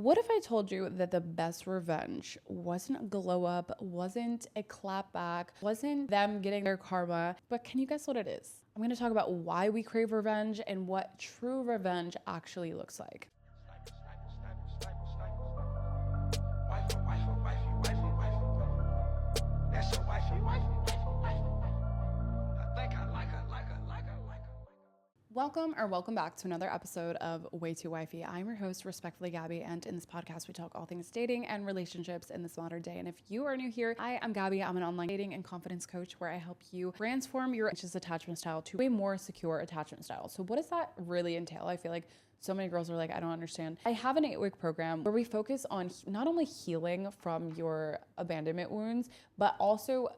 What if I told you that the best revenge wasn't a glow up, wasn't a clap back, wasn't them getting their karma, but can you guess what it is? I'm going to talk about why we crave revenge and what true revenge actually looks like. Welcome back to another episode of Way Too Wifey. I'm your host, respectfully Gabby, and in this podcast, we talk all things dating and relationships in this modern day. And if you are new here, hi, I'm Gabby. I'm an online dating and confidence coach where I help you transform your anxious attachment style to a more secure attachment style. So what does that really entail? I feel like so many girls are like, I don't understand. I have an 8-week program where we focus on not only healing from your abandonment wounds, but also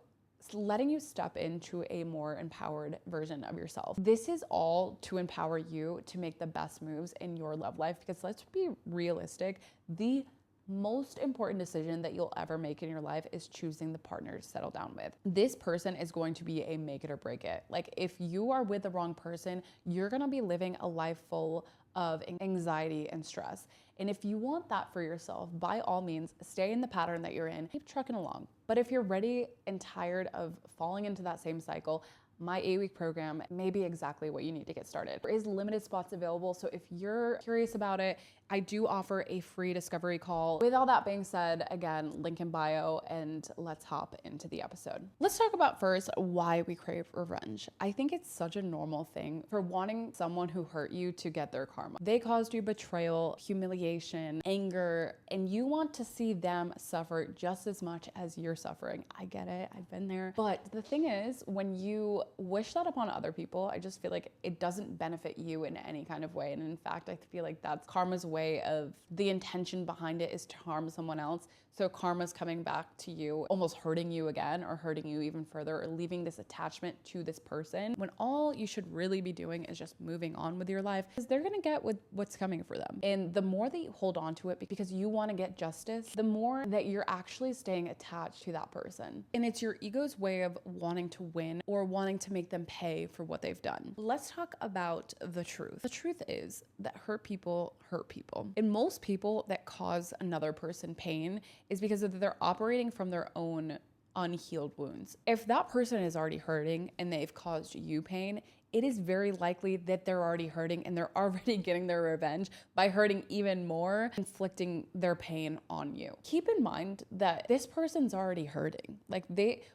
letting you step into a more empowered version of yourself. This is all to empower you to make the best moves in your love life, because let's be realistic, the most important decision that you'll ever make in your life is choosing the partner to settle down with. This person is going to be a make it or break it. Like, if you are with the wrong person, you're gonna be living a life full of anxiety and stress. And if you want that for yourself, by all means, stay in the pattern that you're in, keep trucking along. But if you're ready and tired of falling into that same cycle, my 8-week program may be exactly what you need to get started. There is limited spots available, so if you're curious about it, I do offer a free discovery call. With all that being said, again, link in bio, and let's hop into the episode. Let's talk about first why we crave revenge. I think it's such a normal thing for wanting someone who hurt you to get their karma. They caused you betrayal, humiliation, anger, and you want to see them suffer just as much as you're suffering. I get it, I've been there. But the thing is, when you wish that upon other people, I just feel like it doesn't benefit you in any kind of way. And in fact, I feel like that's karma's way of, the intention behind it is to harm someone else. So karma's coming back to you, almost hurting you again, or hurting you even further, or leaving this attachment to this person, when all you should really be doing is just moving on with your life, because they're gonna get what's coming for them. And the more that you hold on to it because you want to get justice, the more that you're actually staying attached to that person. And it's your ego's way of wanting to win or wanting to make them pay for what they've done. Let's talk about the truth. The truth is that hurt people hurt people. And most people that cause another person pain is because they're operating from their own unhealed wounds. If that person is already hurting and they've caused you pain, it is very likely that they're already hurting and they're already getting their revenge by hurting even more, inflicting their pain on you. Keep in mind that this person's already hurting. Like,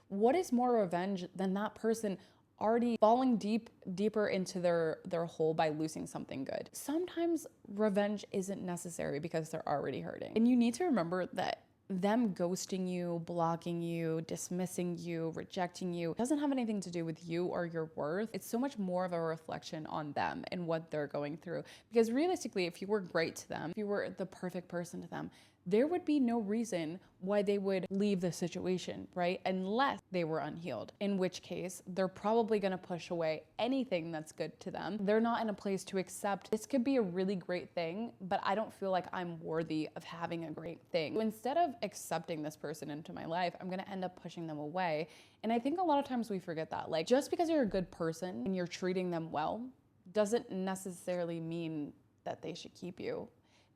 what is more revenge than that person already falling deeper into their hole by losing something good? Sometimes revenge isn't necessary because they're already hurting. And you need to remember that them ghosting you, blocking you, dismissing you, rejecting you doesn't have anything to do with you or your worth. It's so much more of a reflection on them and what they're going through. Because realistically, if you were great to them, if you were the perfect person to them, there would be no reason why they would leave the situation, right? Unless they were unhealed, in which case they're probably gonna push away anything that's good to them. They're not in a place to accept, this could be a really great thing, but I don't feel like I'm worthy of having a great thing. So instead of accepting this person into my life, I'm gonna end up pushing them away. And I think a lot of times we forget that. Like, just because you're a good person and you're treating them well, doesn't necessarily mean that they should keep you.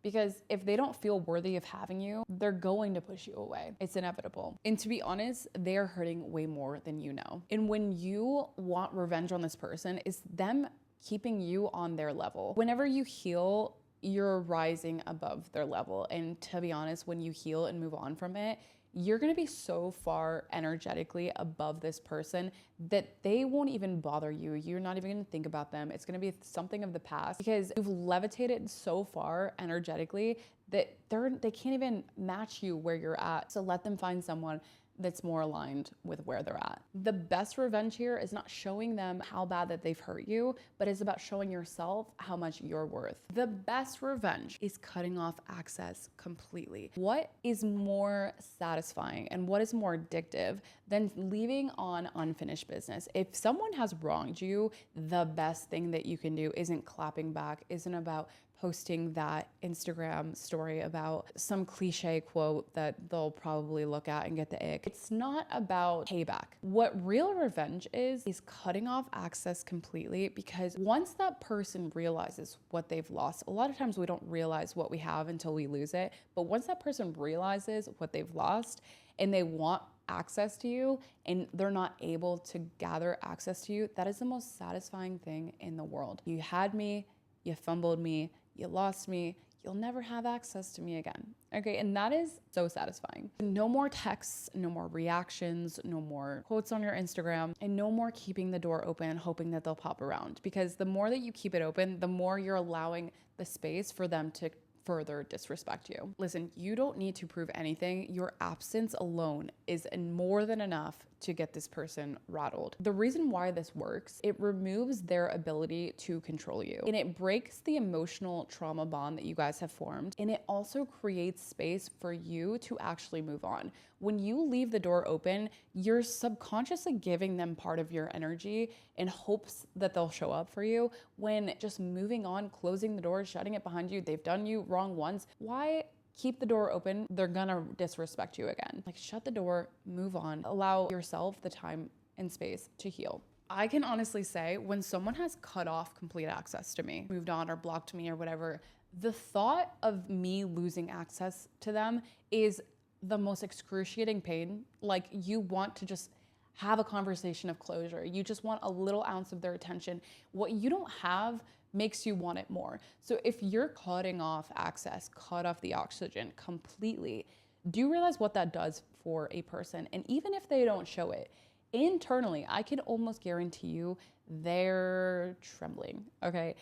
Because if they don't feel worthy of having you, they're going to push you away. It's inevitable. And to be honest, they are hurting way more than you know. And when you want revenge on this person, it's them keeping you on their level. Whenever you heal, you're rising above their level. And to be honest, when you heal and move on from it, you're gonna be so far energetically above this person that they won't even bother you. You're not even gonna think about them. It's gonna be something of the past, because you've levitated so far energetically that they can't even match you where you're at. So let them find someone that's more aligned with where they're at. The best revenge here is not showing them how bad that they've hurt you, but it's about showing yourself how much you're worth. The best revenge is cutting off access completely. What is more satisfying and what is more addictive than leaving on unfinished business? If someone has wronged you, the best thing that you can do isn't clapping back, isn't about posting that Instagram story about some cliche quote that they'll probably look at and get the ick. It's not about payback. What real revenge is cutting off access completely, because once that person realizes what they've lost, a lot of times we don't realize what we have until we lose it. But once that person realizes what they've lost and they want access to you and they're not able to gather access to you, that is the most satisfying thing in the world. You had me, you fumbled me, you lost me, you'll never have access to me again. Okay, and that is so satisfying. No more texts, no more reactions, no more quotes on your Instagram, and no more keeping the door open hoping that they'll pop around. Because the more that you keep it open, the more you're allowing the space for them to further disrespect you. Listen, you don't need to prove anything. Your absence alone is more than enough to get this person rattled. The reason why this works, it removes their ability to control you, and it breaks the emotional trauma bond that you guys have formed, and it also creates space for you to actually move on. When you leave the door open, you're subconsciously giving them part of your energy in hopes that they'll show up for you, when just moving on, closing the door, shutting it behind you, they've done you wrong once. Why keep the door open? They're gonna disrespect you again. Like, shut the door, move on, allow yourself the time and space to heal. I can honestly say, when someone has cut off complete access to me, moved on or blocked me or whatever, the thought of me losing access to them is the most excruciating pain. Like, you want to just have a conversation of closure. You just want a little ounce of their attention. What you don't have makes you want it more. So if you're cutting off access, cut off the oxygen completely, do you realize what that does for a person? And even if they don't show it internally, I can almost guarantee you they're trembling, okay?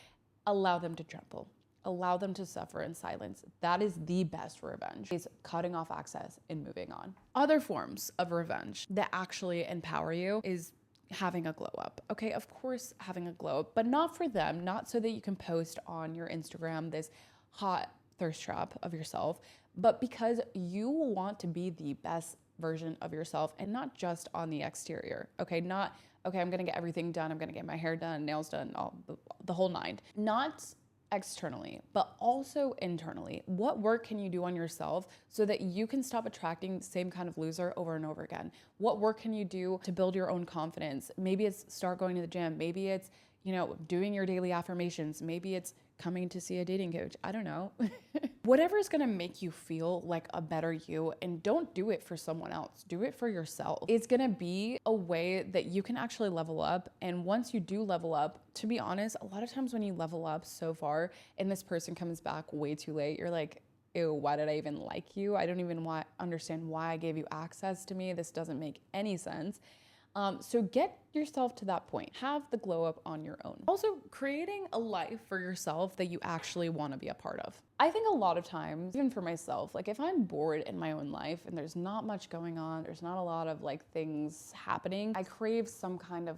Allow them to tremble. Allow them to suffer in silence. That is the best revenge, is cutting off access and moving on. Other forms of revenge that actually empower you is having a glow up. Okay, of course, having a glow up, but not for them, not so that you can post on your Instagram this hot thirst trap of yourself, but because you want to be the best version of yourself, and not just on the exterior. Okay, not, okay, I'm gonna get everything done, I'm gonna get my hair done, nails done, all the whole nine. Not externally, but also internally. What work can you do on yourself so that you can stop attracting the same kind of loser over and over again? What work can you do to build your own confidence? Maybe it's start going to the gym. Maybe it's, doing your daily affirmations. Maybe it's coming to see a dating coach. I don't know. Whatever is going to make you feel like a better you, and don't do it for someone else. Do it for yourself. It's going to be a way that you can actually level up. And once you do level up, to be honest, a lot of times when you level up so far and this person comes back way too late, you're like, ew, why did I even like you? I don't even understand why I gave you access to me. This doesn't make any sense. So get yourself to that point. Have the glow up on your own. Also, creating a life for yourself that you actually want to be a part of. I think a lot of times, even for myself, like if I'm bored in my own life and there's not much going on, there's not a lot of things happening, I crave some kind of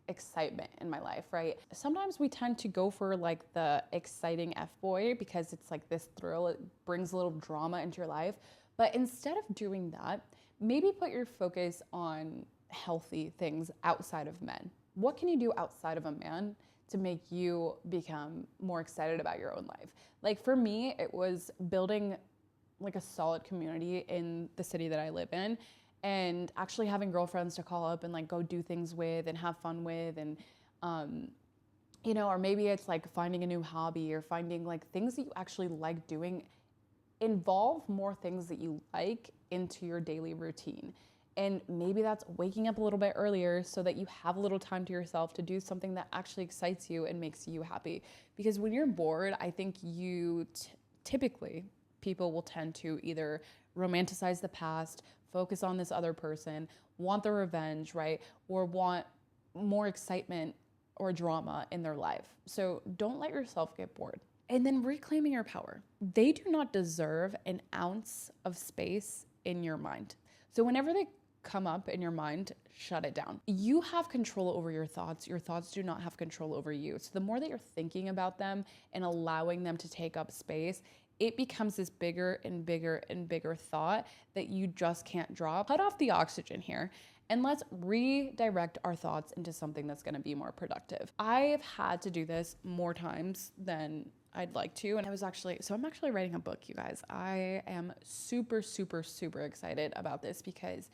excitement in my life, right? Sometimes we tend to go for the exciting F-boy because it's this thrill, it brings a little drama into your life. But instead of doing that, maybe put your focus on healthy things outside of men. What can you do outside of a man to make you become more excited about your own life? For me, it was building a solid community in the city that I live in, and actually having girlfriends to call up and go do things with and have fun with, and or maybe it's finding a new hobby or finding things that you actually like doing. Involve more things that you like into your daily routine. And maybe that's waking up a little bit earlier so that you have a little time to yourself to do something that actually excites you and makes you happy. Because when you're bored, I think typically people will tend to either romanticize the past, focus on this other person, want the revenge, right? Or want more excitement or drama in their life. So don't let yourself get bored. And then reclaiming your power. They do not deserve an ounce of space in your mind. So whenever they come up in your mind, shut it down. You have control over your thoughts. Your thoughts do not have control over you. So the more that you're thinking about them and allowing them to take up space, it becomes this bigger and bigger and bigger thought that you just can't drop. Cut off the oxygen here and let's redirect our thoughts into something that's going to be more productive. I've had to do this more times than I'd like to. And I'm actually writing a book, you guys. I am super, super, super excited about this because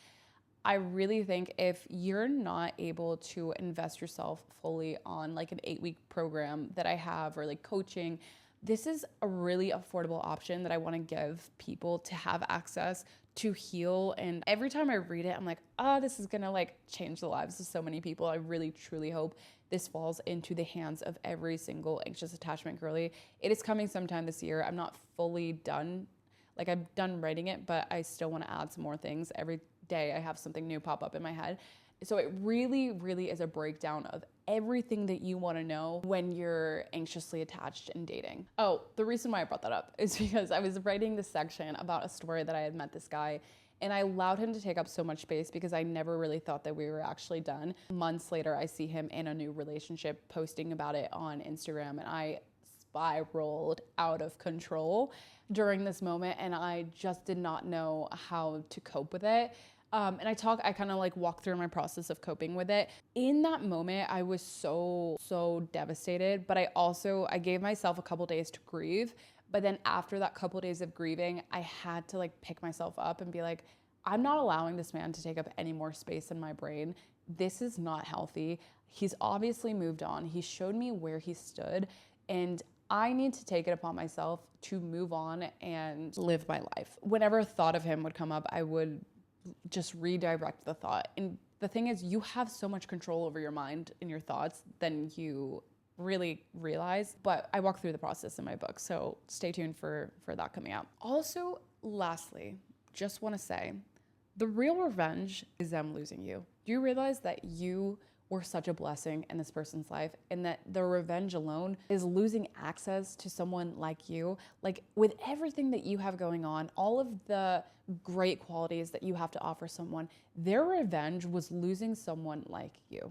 I really think if you're not able to invest yourself fully on like an 8-week program that I have or like coaching, this is a really affordable option that I want to give people to have access to heal. And every time I read it, I'm like, oh, this is going to like change the lives of so many people. I really, truly hope this falls into the hands of every single anxious attachment girly. It is coming sometime this year. I'm not fully done. Like I'm done writing it, but I still want to add some more things. Every day I have something new pop up in my head. So it really, really is a breakdown of everything that you want to know when you're anxiously attached in dating. Oh, the reason why I brought that up is because I was writing this section about a story that I had met this guy, and I allowed him to take up so much space because I never really thought that we were actually done. Months later, I see him in a new relationship posting about it on Instagram, and I spiraled out of control during this moment, and I just did not know how to cope with it. And I kind of like walk through my process of coping with it. In that moment, I was so devastated, but I gave myself a couple days to grieve. But then after that couple days of grieving, I had to like pick myself up and be like, I'm not allowing this man to take up any more space in my brain. This is not healthy. He's obviously moved on. He showed me where he stood, and I need to take it upon myself to move on and live my life. Whenever a thought of him would come up, I would just redirect the thought. And the thing is, you have so much control over your mind and your thoughts than you really realize. But I walk through the process in my book, so stay tuned for that coming out. Also, lastly, just want to say, the real revenge is them losing you. Do you realize that you were such a blessing in this person's life, and that the revenge alone is losing access to someone like you? Like, with everything that you have going on, all of the great qualities that you have to offer someone, their revenge was losing someone like you.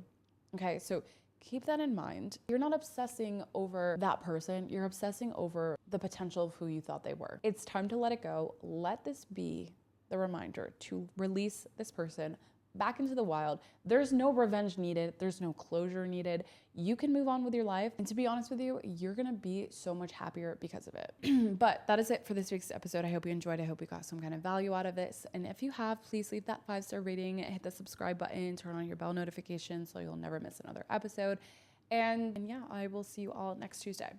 Okay, so keep that in mind. You're not obsessing over that person, you're obsessing over the potential of who you thought they were. It's time to let it go. Let this be the reminder to release this person back into the wild. There's no revenge needed. There's no closure needed. You can move on with your life. And to be honest with you, you're going to be so much happier because of it. But that is it for this week's episode. I hope you enjoyed. I hope you got some kind of value out of this. And if you have, please leave that 5-star rating, hit the subscribe button, turn on your bell notifications so you'll never miss another episode. And yeah, I will see you all next Tuesday.